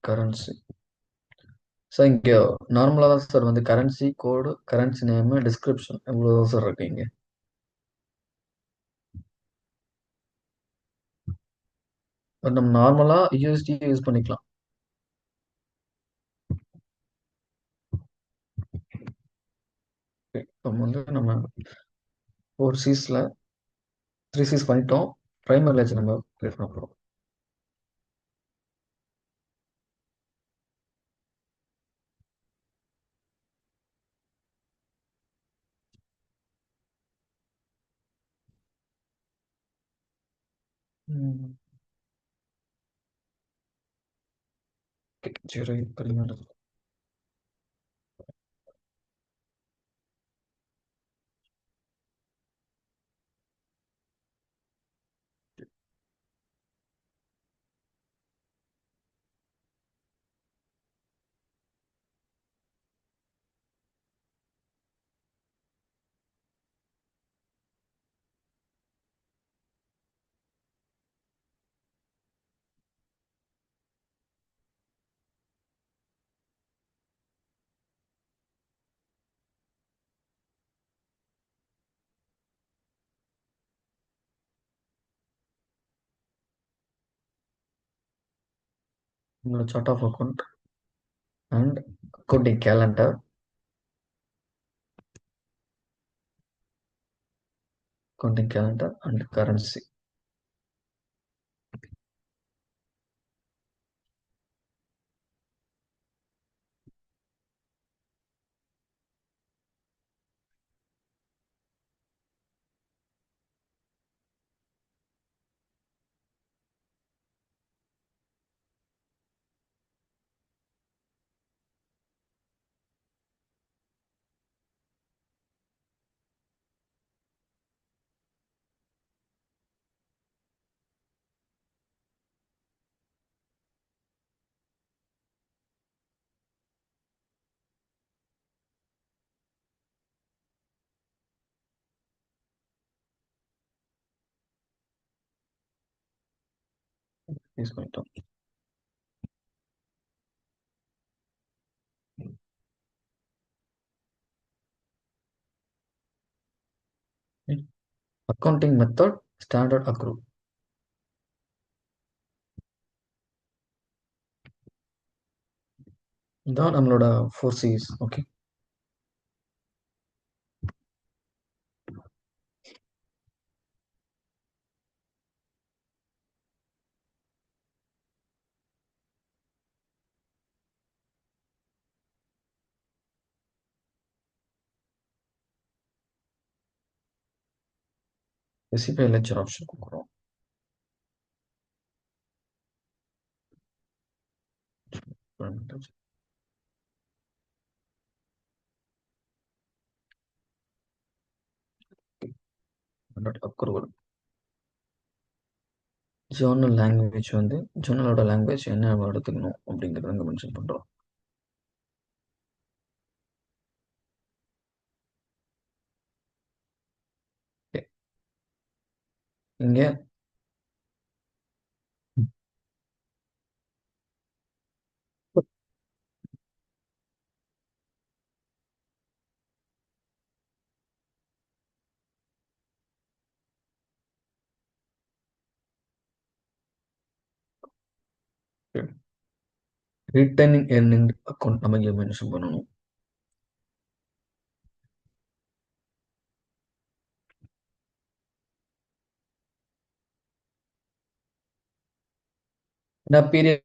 Currency. Sir இங்க நார்மலா தான் சார் வந்து கரன்சி கோடு, கரன்சி நேமு, டிஸ்கிரிப்ஷன் இவ்வளவுதான் சார் இருக்கு இங்க. பட் நம்ம நார்மலா யூஎஸ்டி யூஸ் பண்ணிக்கலாம். இப்போ வந்து நம்ம 4 சீஸ்ல 3 சீஸ் பண்ணிட்டோம். பிரைமரி லெஜர் நம்ம கிரியேட் பண்ண போறோம். ஓகே, 0 பிரைமரி உங்களோட chart of account and accounting calendar, accounting calendar and currency. Use பண்ணிட்டோம். Accounting method standard accrue. இதான் நம்மளோட 4 சிஸ். ஓகே, ரெசிபி லெக்சர் ஆப்ஷன் கொடுக்குறோம். அக்ரூவல் ஜேர்னல் லாங்குவேஜ் வந்து ஜேர்னலோட லாங்குவேஜ் என்ன நம்ம எடுத்துக்கணும் அப்படிங்கிறத அங்கே மென்ஷன் பண்ணுறோம். இங்கே ரிட்டர்னிங் எர்னிங் அக்கௌண்ட் நம்ம இங்கே மென்ஷன் பண்ணணும். இந்த பீரியட்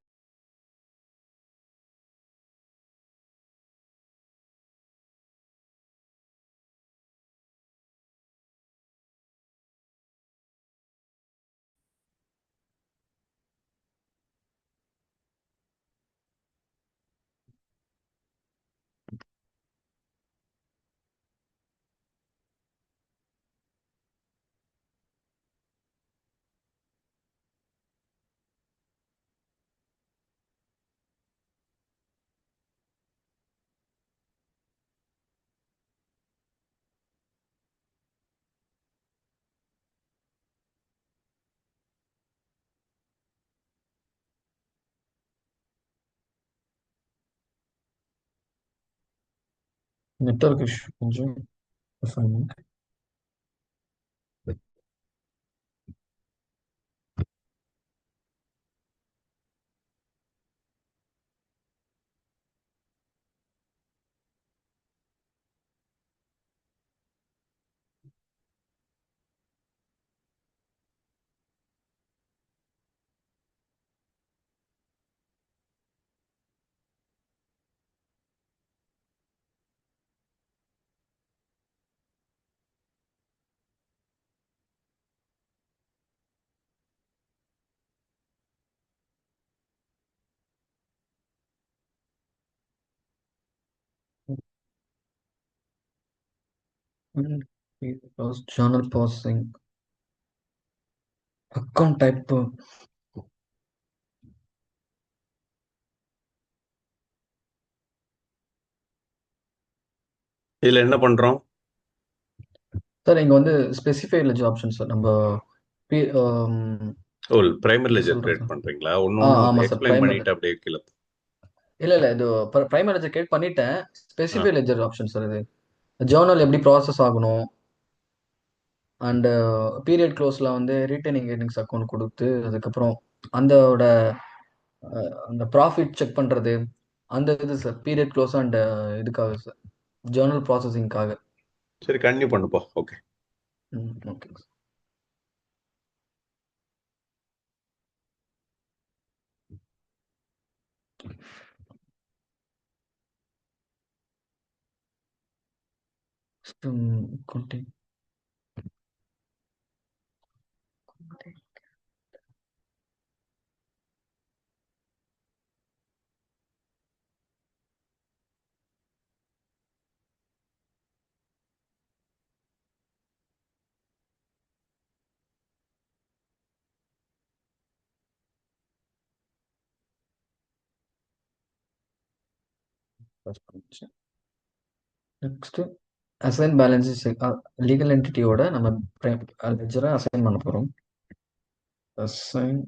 நெட்வொர்க் இஷ்யூ கொஞ்சம். Journal processing, account type. இதுல என்ன பண்றோம்? சார் இங்க வந்து ஸ்பெசிஃபைட் லெட்ஜர் ஆப்ஷன் சார். நம்ம பி- ஆம், ஓ, பிரைமரி எப்படி லெஜர் சொல்றது கிரியேட் சார்? பண்றீங்களா? ஒன்னு ஒன்னு ஆமா சார், எக்ஸ்பிளைன் பிரைமரி. பண்ணிட்டு அப்படியே கீழே. இல்ல இல்ல, இது பிரைமரி லெட்ஜர் கிரியேட் பண்ணிட்டேன். ஆ, ஸ்பெசிஃபைட் லெட்ஜர் ஆப்ஷன் சார் இது. ஜேர்னல் எப்படி ப்ராசஸ் ஆகணும், அண்ட் பீரியட் க்ளோஸ்ல வந்து ரீட்டைனிங் ஏர்னிங்ஸ் அக்கௌண்ட் கொடுத்து, அதுக்கப்புறம் அந்தோட அந்த ப்ராஃபிட் செக் பண்றது, அந்த இது சார் பீரியட் க்ளோஸ் அண்ட் இதுக்காக சார், ஜேர்னல் ப்ராசஸிங்காக. சரி, கண்டினியூ பண்ணுப்போம். Okay. Hmm, okay. Content. Next assign balance. Legal என்டிட்டியோட நம்ம லெட்ஜரை அசைன் பண்ண போறோம். அசைன்.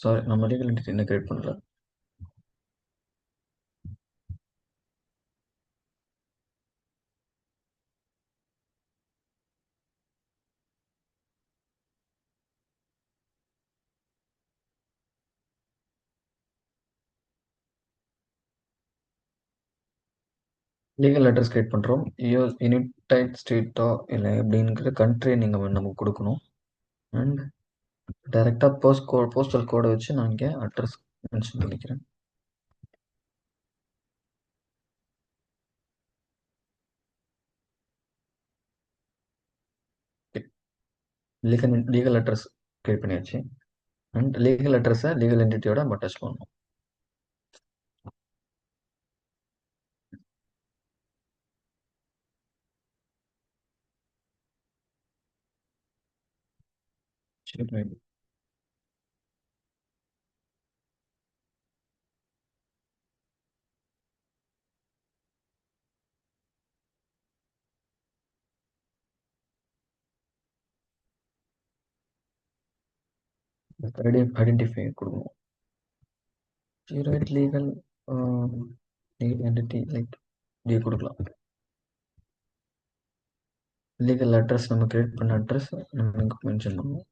சாரி, நம்ம லீகல் என்டிட்டி என்ன கிரியேட் பண்ணல. லீகல் அட்ரஸ் கிரியேட் பண்றோம். யுனைடெட் ஸ்டேட்டா இல்லை அப்படிங்கிற கண்ட்ரி நீங்க நமக்கு கொடுக்கணும். அண்ட் டைரக்டா போஸ்டல் கோடை வச்சு நான் இங்கே அட்ரஸ் மென்ஷன் பண்ணிக்கிறேன். லீகல் அட்ரஸ் கிரியேட் பண்ணியாச்சு. அண்ட் லீகல் அட்ரஸை லீகல் என்டிட்டியோட நம்ம அட்டாச் பண்ணணும். சரி. ஐடென்டிஃபை கொடுக்கணும். லீகல் லீகல் என்டிட்டி லைக் இப்படியே கொடுக்கலாம். லீகல் அட்ரஸ் நம்ம கிரியேட் பண்ண அட்ரஸ் நம்ம மென்ஷன் பண்ணுவோம்.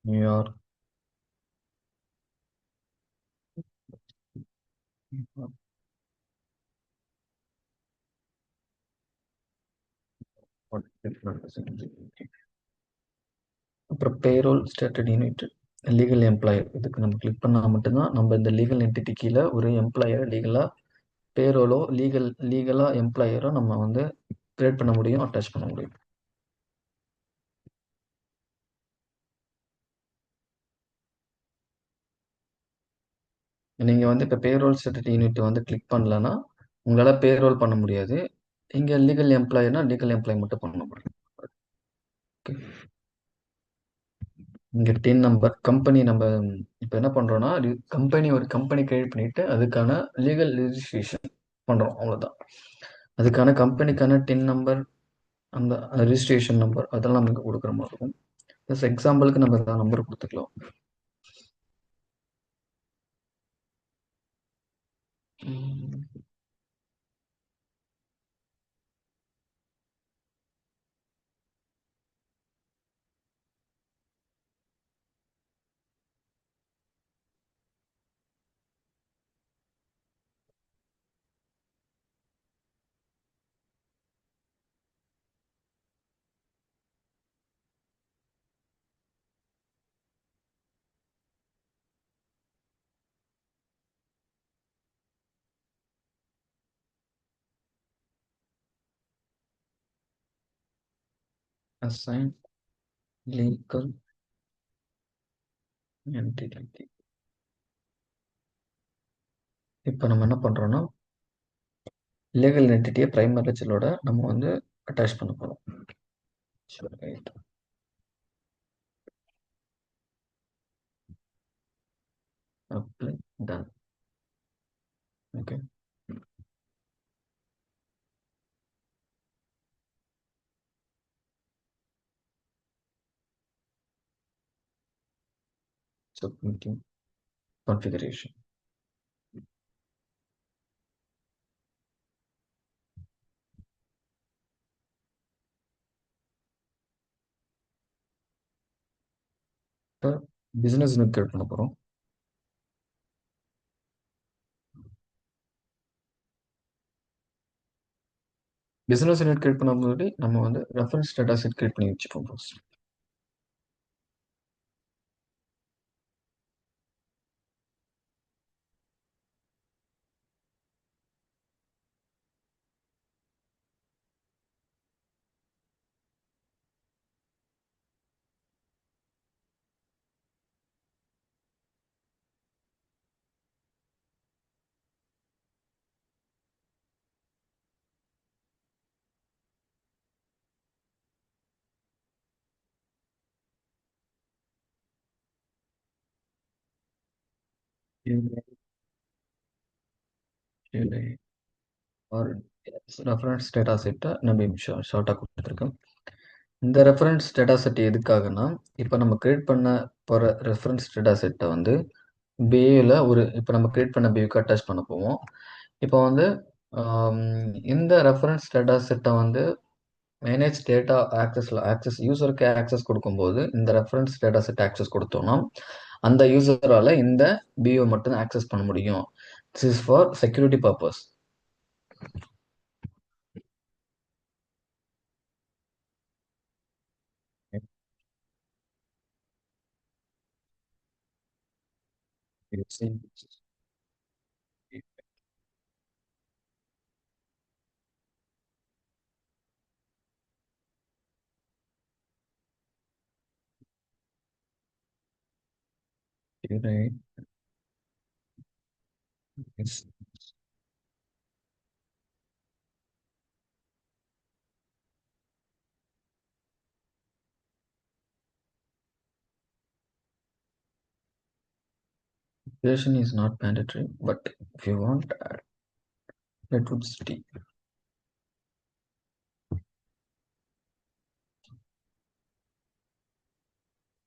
நியூயார்க். அப்புறம் payroll stated unit, legal employer. இதுக்கு நம்ம கிளிக் பண்ணால் மட்டும்தான் நம்ம இந்த லீகல் என்டிட்டி கீழே ஒரு எம்ப்ளாயரை லீகலாக பேரோலோ லீகலாக எம்ப்ளாயரோ நம்ம வந்து கிரியேட் பண்ண முடியும், அட்டாச் பண்ண முடியும். நீங்கள் வந்து இப்போ பேரோல் ஸ்டேட்டட் யூனிட் வந்து கிளிக் பண்ணலன்னா உங்களால் பேரோல் பண்ண முடியாது. இங்கே லீகல் எம்ப்ளாயர்னா லீகல் எம்ப்ளாய் மட்டும் பண்ண முடியும். ஓகே. இங்கே டின் நம்பர், கம்பெனி நம்ம இப்போ என்ன பண்ணுறோன்னா ஒரு கம்பெனி கிரியேட் பண்ணிட்டு அதுக்கான லீகல் ரெஜிஸ்ட்ரேஷன் பண்ணுறோம், அவ்வளோதான். அதுக்கான கம்பெனிக்கான டின் நம்பர், அந்த ரிஜிஸ்ட்ரேஷன் நம்பர் அதெல்லாம் நமக்கு கொடுக்குற மாதிரி இருக்கும். ப்ளஸ் எக்ஸாம்பிளுக்கு நம்ம ஏதாவது நம்பர் கொடுத்துக்கலாம். Assign legal entity. இப்போ நம்ம என்ன பண்ணுறோன்னா, லீகல் என்டிட்டியை பிரைமரி லெஜரோட நம்ம வந்து அட்டாச் பண்ண போகிறோம். சரி, right. Apply, done. Okay. Submitting configuration. இப்போ பிஸ்னஸ் யூனிட் கிரியேட் பண்ண போகிறோம். பிஸ்னஸ் யூனிட் கிரியேட் பண்ண முன்னாடி நம்ம வந்து ரெஃபரன்ஸ் டேட்டா செட் கிரியேட் பண்ணி வச்சுப்போம் ஃபர்ஸ்ட். ஆர் ரெஃபரன்ஸ் டேட்டா செட்டை நம்ம ஷார்ட்டாக கொடுத்துருக்கோம். இந்த ரெஃபரன்ஸ் டேட்டா செட் எதுக்காகனா, இப்போ நம்ம கிரியேட் பண்ண போகிற ரெஃபரன்ஸ் டேட்டா செட்டை வந்து பிஏல இப்போ நம்ம கிரியேட் பண்ண பிஏக்கு அட்டாச் பண்ண போவோம். இப்போ வந்து இந்த ரெஃபரன்ஸ் டேட்டா செட்டை வந்து மேனேஜ் டேட்டா ஆக்சஸ் யூசருக்கு ஆக்சஸ் கொடுக்கும்போது இந்த ரெஃபரன்ஸ் டேட்டா செட் ஆக்சஸ் கொடுத்தோம்னா அந்த யூசரால் இந்த பிஓ மட்டும் ஆக்சஸ் பண்ண முடியும். This is for security purpose. Right. Yes. Creation is not mandatory, but if you want, let would stay.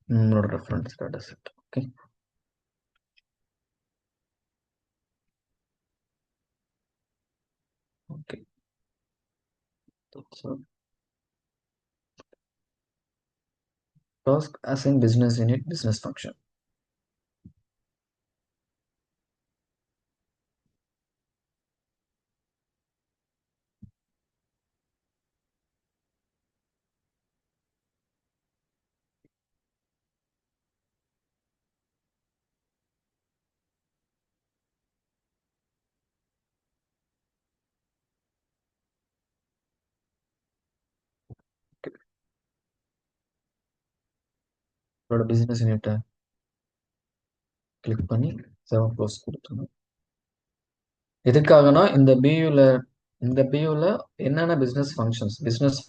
Not reference data set. Okay. Okay. So task assign business unit business function. Okay. அதோட business unit click பண்ணி 7 close கொடுத்துருங்க. எதுக்காகனா இந்த பியூல என்னென்ன business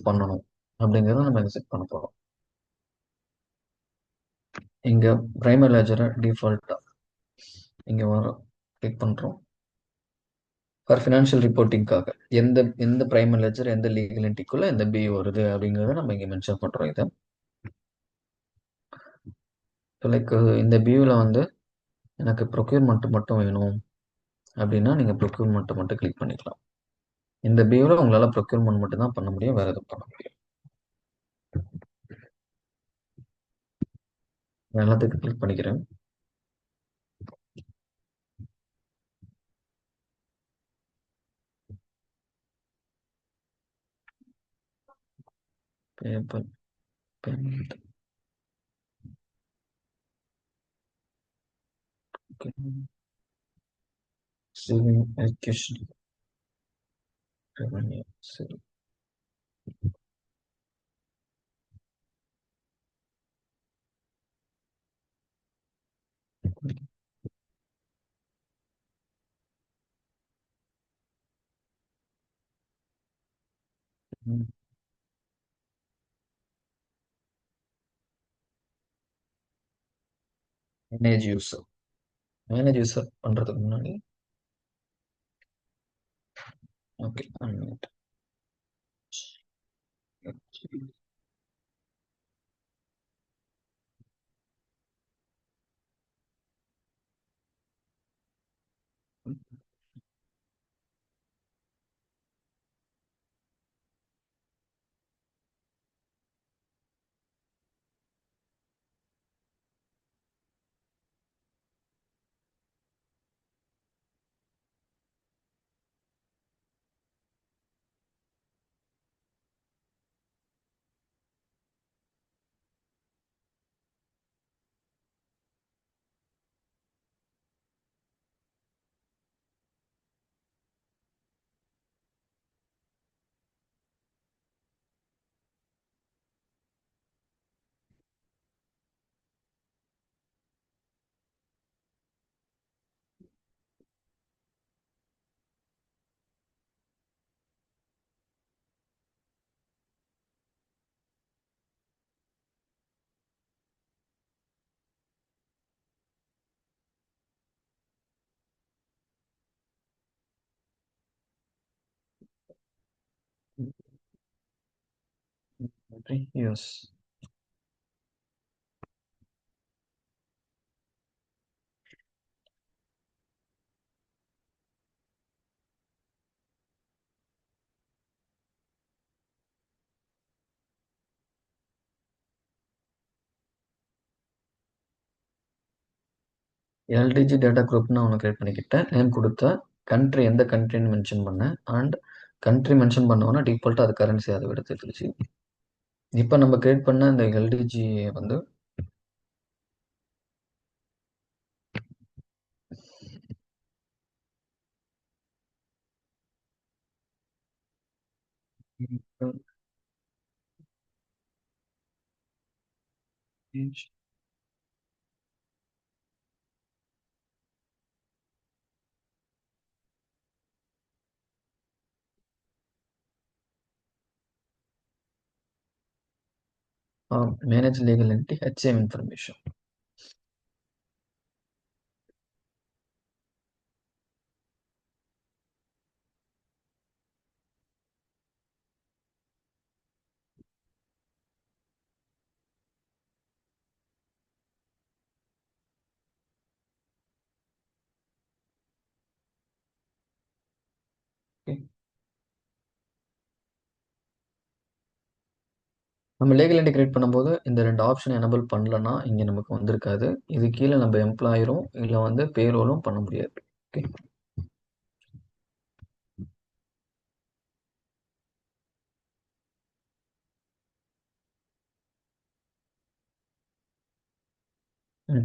பண்ணணும் அப்படிங்கிறத நம்ம set பண்ண போறோம். இங்க பிரைமரி லெஜரை டிஃபால்ட்டா இங்க வர கிளிக் பண்றோம். ஃபார் ஃபினான்ஷியல் ரிப்போர்ட்டிங்காக எந்த எந்த பிரைமரி லெட்ஜர் எந்த லீகல் என்டிட்டிக்குள்ள எந்த பி வருது அப்படிங்கிறத நம்ம இங்கே மென்ஷன் பண்ணுறோம் இதை. ஸோ லைக் இந்த பியூவில் வந்து எனக்கு ப்ரொக்யூர்மெண்ட் மட்டும் வேணும் அப்படின்னா நீங்கள் ப்ரொக்யூர்மெண்ட்டை மட்டும் கிளிக் பண்ணிக்கலாம். இந்த பியூவில் உங்களால் ப்ரொக்யூர்மெண்ட் மட்டும் தான் பண்ண முடியும், வேறு எதுவும் பண்ண முடியும். நான் எல்லாத்துக்கும் கிளிக் பண்ணிக்கிறேன். Paper payment sewing education revenue சரி. மேனேஜ் யூசர் மேனேஜ் யூசர் பண்ணுறதுக்கு முன்னாடி ஓகே எஸ். எல்டிஜி டேட்டா குரூப்னு ஒன்று கிரியேட் பண்ணிக்கிட்டேன். நேம் கொடுத்த கண்ட்ரி எந்த கண்ட்ரின்னு மென்ஷன் பண்ணேன். அண்ட் கண்ட்ரி மென்ஷன் பண்ணோன்னா டிஃபால்ட்டாக அது கரன்சி அதை எடுத்துருச்சு. இப்போ நம்ம கிரியேட் பண்ண இந்த எல்டிஜி வந்து manage legal entity HM information. நம்ம லீகல் என்டிட்டி கிரியேட் பண்ணும்போது இந்த ரெண்டு ஆப்ஷன் எனபிள் பண்ணலன்னா இங்கே நமக்கு வந்திருக்காது. இது கீழே நம்ம எம்ப்ளாயரும் இல்லை வந்து பேரோலும் பண்ண முடியாது. ஓகே,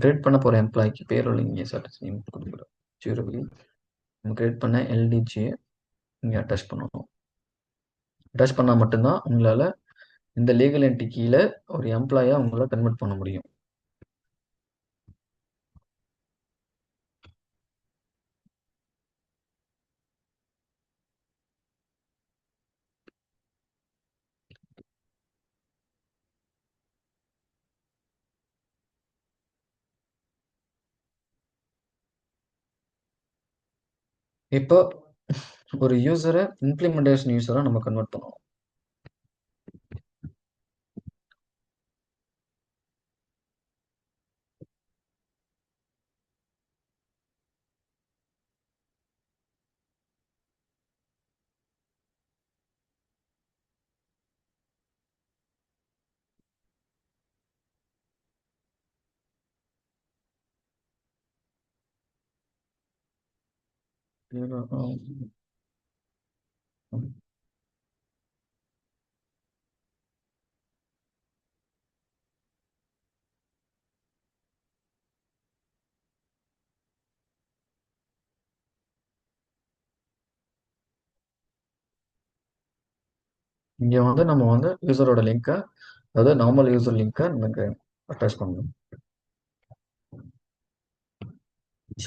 கிரியேட் பண்ண போகிற எம்ப்ளாய்க்கு பேரோல் இங்கே சர்டிஃபிகேட் நேம் கொடுக்குறோம். ஜீரோவில் நம்ம கிரியேட் பண்ண எல்டிஜியை இங்கே அட்டாச் பண்ணணும். அட்டாச் பண்ணால் மட்டும்தான் உங்களால் இந்த லீகல் என்டிட்டி கீழே ஒரு எம்ப்ளாயாக உங்களால் கன்வெர்ட் பண்ண முடியும். இப்போ ஒரு யூசரை இம்ப்ளிமெண்டேஷன் யூசரா நம்ம கன்வெர்ட் பண்ணுவோம். இங்க வந்து நம்ம வந்து யூசரோட லிங்கை, அதாவது நார்மல் யூசர் லிங்கை நமக்கு அட்டாச் பண்ணணும்.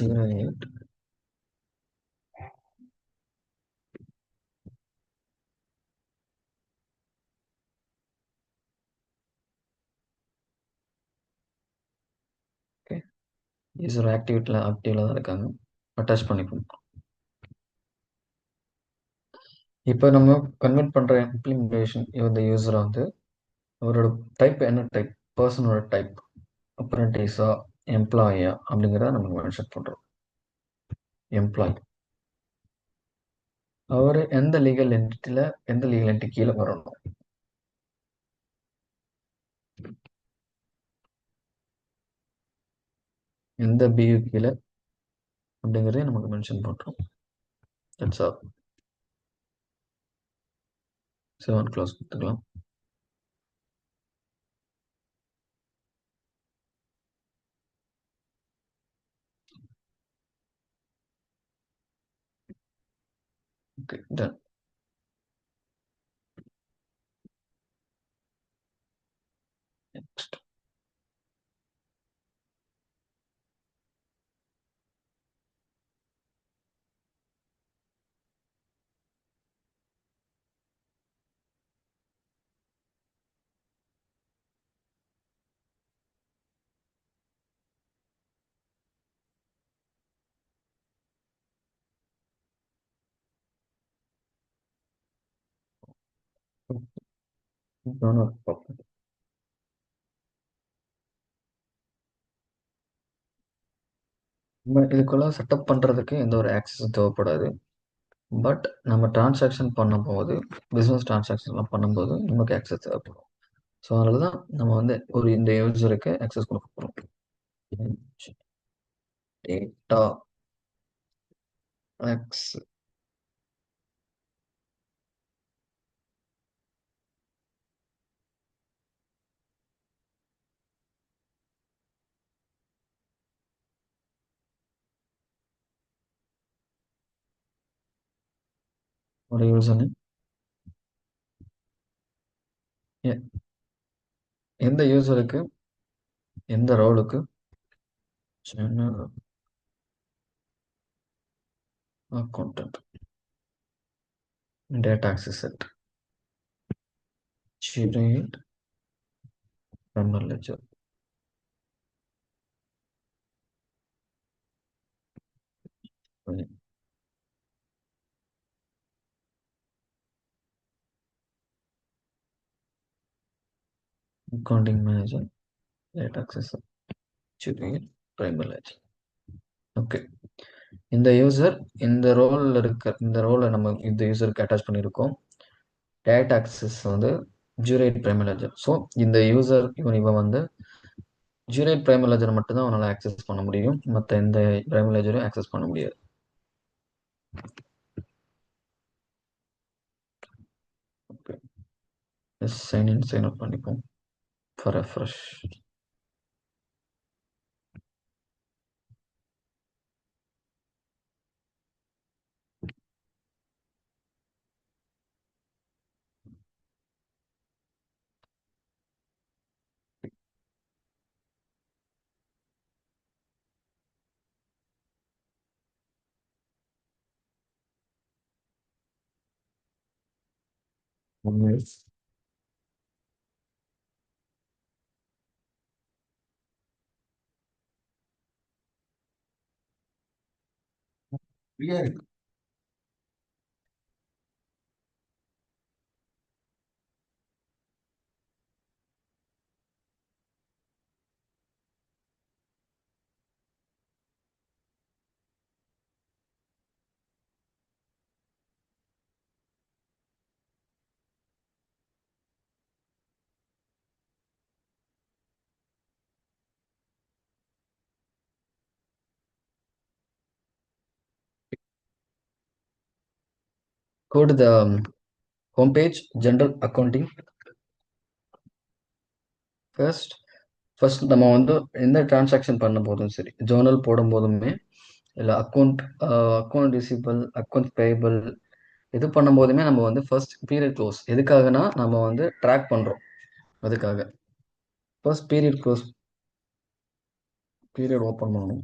08. ஓகே, யூசர் ஆக்டிவ்ல தான் இருக்காங்க. அட்டாச் பண்ணிக்கணும். இப்போ நம்ம கன்வெர்ட் பண்ற இம்ப்ளிமெண்டேஷன் இந்த யூசரை வந்து அவரோட டைப் என்ன டைப், பர்சனோட டைப், அப்ரெண்டிஸா எம்ப்ளாயியா அப்படிங்கிறத நம்ம மென்ஷன் பண்றோம். எம்ப்ளாய் அவர் எந்த லீகல் என்டிட்டி கீழே வரணும், எந்த பியூ கீழே அப்படிங்கிறதையும் நமக்கு மென்ஷன் பண்றோம். That's all. 7 க்ளோஸ் கொடுத்துக்கலாம். Okay, done. நெக்ஸ்ட். நம்ம இதுக்குள்ள செட்டப் பண்றதுக்கு எந்த ஒரு ஆக்சஸும் தேவைப்படாது. பட் நம்ம டிரான்சாக்ஷன் பண்ணும்போது, பிஸ்னஸ் டிரான்சாக்ஷன்லாம் பண்ணும்போது நமக்கு ஆக்சஸ் தேவைப்படும். ஸோ அதனால தான் நம்ம வந்து ஒரு இந்த யூசருக்கு ஆக்சஸ் கொடுக்க போகிறோம். டேட்டா ஆக்ஸ் ஒரு யூசர் எந்த யூசருக்கு எந்த ரோலுக்கு accountant data access set generate primary ledger accounting manager data access generate primary ledger. Okay, இந்த யூசர் இந்த ரோலை நம்ம இந்த யூசருக்கு அட்டாச் பண்ணியிருக்கோம். டேட்டா ஆக்சஸ் வந்து ஜூரேட் பிரைமரி லெஜர். ஸோ இந்த யூசர் இவன் வந்து ஜூரேட் பிரைமரி லெஜரை மட்டும்தான் அவனால் ஆக்சஸ் பண்ண முடியும். மற்ற எந்த பிரைமரி லெஜரையும் ஆக்சஸ் பண்ண முடியாது. Okay, sign in sign out பண்ணிப்போம் ஃபார் ரெஃப்ரெஷ். ஃப்ரீயா இருக்கு. go to the homepage, general accounting. First first நம்ம வந்து எந்த டிரான்சாக்ஷன் பண்ணும் போதும் சரி, ஜேர்னல் போடும் போதுமே இல்லை அக்கௌண்ட் ரிசீவபிள், அக்கௌண்ட் பேயபிள், இது பண்ணும் போதுமே நம்ம வந்து ஃபர்ஸ்ட் பீரியட் க்ளோஸ் எதுக்காகனா நம்ம வந்து ட்ராக் பண்ணுறோம். அதுக்காக first period close, period open பண்ணணும்.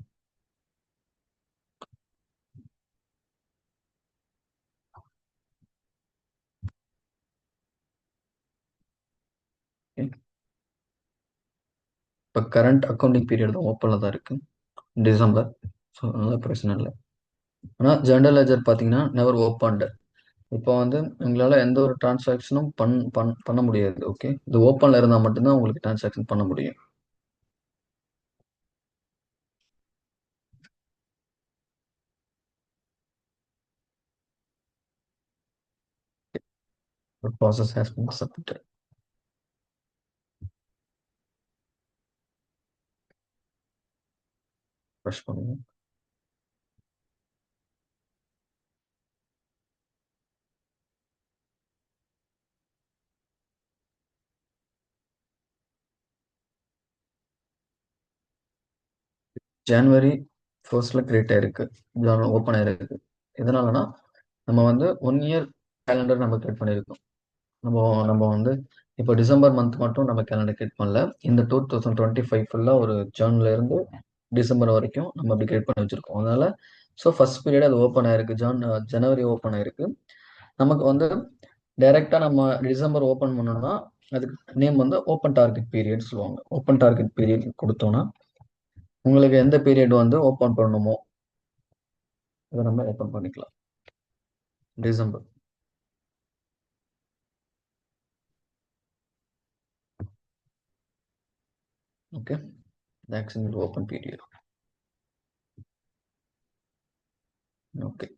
இப்போ கரண்ட் அக்கௌண்டிங் பீரியட் தான் ஓப்பனில் தான் இருக்குது, டிசம்பர். ஸோ அதனால் பிரச்சனை இல்லை. ஆனால் ஜெனரல் லெட்ஜர் பார்த்தீங்கன்னா நெவர் ஓப்பன்டு. இப்போ வந்து உங்களால் எந்த ஒரு டிரான்சாக்ஷனும் பண்ண முடியாது. ஓகே, இது ஓப்பனில் இருந்தால் மட்டும்தான் உங்களுக்கு டிரான்சாக்ஷன் பண்ண முடியும். The process has been submitted. Press பண்ணுங்க. ஜனவரி ஃபர்ஸ்ட்ல கிரியேட் ஆயிருக்கு, ஓப்பன் ஆயிருக்கு. எதனாலனா நம்ம வந்து 1 இயர் கேலண்டர் நம்ம கிரியேட் பண்ணியிருக்கோம். நம்ம நம்ம வந்து இப்போ டிசம்பர் மந்த் மட்டும் நம்ம கேலண்டர் கிரியேட் பண்ணல. இந்த 2025 ஃபுல்லாக ஒரு ஜான்ல இருந்து டிசம்பர் வரைக்கும் நம்ம அப்படி கிரியேட் பண்ணி வச்சிருக்கோம். அதனால ஸோ ஃபர்ஸ்ட் பீரியட் அது ஓப்பன் ஆயிருக்கு, ஜனவரி ஓப்பன் ஆயிருக்கு. நமக்கு வந்து டைரெக்டாக நம்ம டிசம்பர் ஓப்பன் பண்ணோம்னா அதுக்கு நேம் வந்து ஓப்பன் டார்கெட் பீரியட் சொல்லுவாங்க. ஓப்பன் டார்கெட் பீரியட் கொடுத்தோம்னா உங்களுக்கு எந்த பீரியட் வந்து ஓப்பன் பண்ணணுமோ அதை நம்ம ஓப்பன் பண்ணிக்கலாம். December. Okay, action open period. Okay,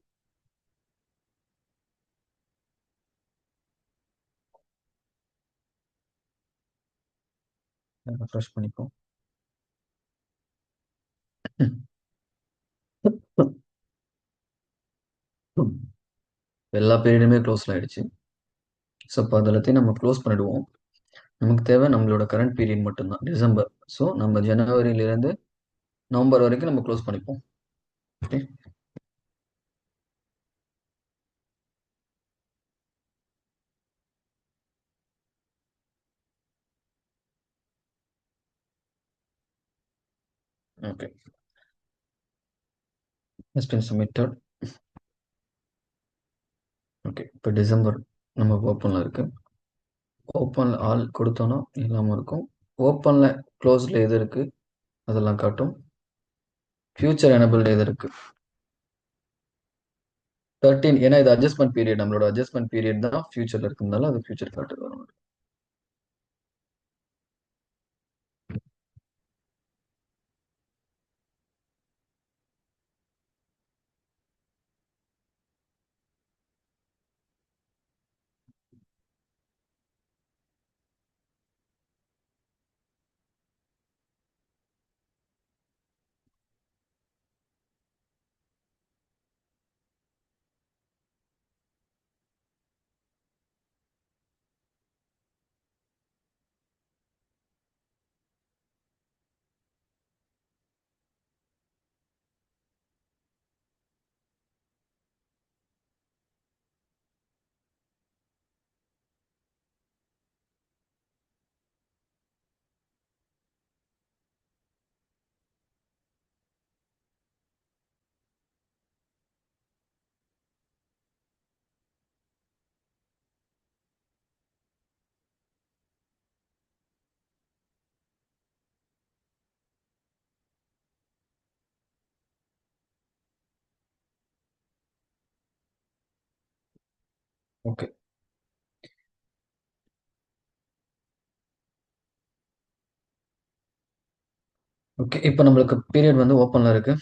refresh பண்ணிப்போம். எல்லா பீரியடுமே க்ளோஸ்ல ஆயிடுச்சு. ஸோ இப்போ அது எல்லாத்தையும் நம்ம க்ளோஸ் பண்ணிடுவோம். நமக்கு தேவை நம்மளோட கரண்ட் பீரியட் மட்டும்தான், டிசம்பர். ஸோ நம்ம ஜனவரியிலேருந்து நவம்பர் வரைக்கும் நம்ம க்ளோஸ் பண்ணிப்போம். Okay, okay, has been submitted. Okay, இப்போ டிசம்பர் நம்ம ஓப்பனில் இருக்கு. ஓப்பனில் ஆல் கொடுத்தோன்னா இல்லாமல் இருக்கும். ஓப்பனில் க்ளோஸில் எது இருக்குது அதெல்லாம் காட்டும். ஃபியூச்சர் எனபிள்டு எது இருக்குது 13, ஏன்னா இது அட்ஜஸ்ட்மெண்ட் பீரியட், நம்மளோட அட்ஜஸ்ட்மெண்ட் பீரியட் தான் ஃபியூச்சரில் இருக்கிறதுனால அது ஃபியூச்சர் காட்டுது. ஓகே, ஓகே, இப்போ நம்மளுக்கு பீரியட் வந்து ஓப்பனில் இருக்கு.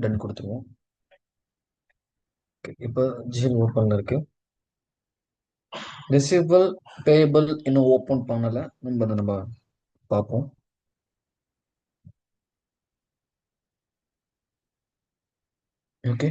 டன் கொடுத்துருவோம். ஓகே, இப்போ ஜிஎல் ஓப்பனில் இருக்கு. ரிசீவபிள் பேயபிள் இன்னும் ஓப்பன் பண்ணல. நம்ம பார்ப்போம். ஓகே.